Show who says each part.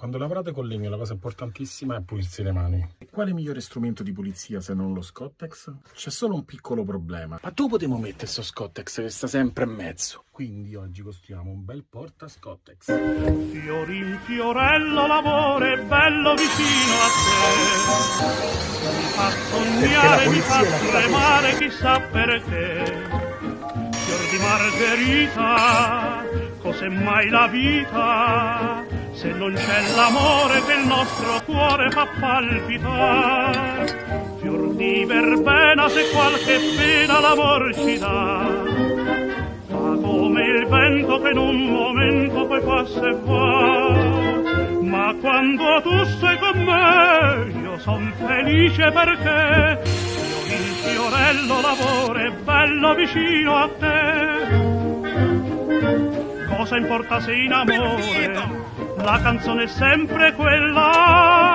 Speaker 1: Quando lavorate con legno la cosa importantissima è pulirsi le mani. E quale migliore strumento di pulizia se non lo Scottex? C'è solo un piccolo problema. Ma dove potremmo mettere sto Scottex che sta sempre in mezzo? Quindi oggi costruiamo un bel porta Scottex.
Speaker 2: Fiori in fiorello l'amore bello vicino a te. Mi fa sognare, mi fa tremare chissà perché. Fior di margherita, cos'è mai la vita? Se non c'è l'amore che il nostro cuore fa palpitare. Fior di verbena, se qualche pena l'amor ci dà, ma come il vento che in un momento poi passa e va. Ma quando tu sei con me io son felice perché io il fiorello l'amore bello vicino a te. Cosa importa se in amore la canzone è sempre quella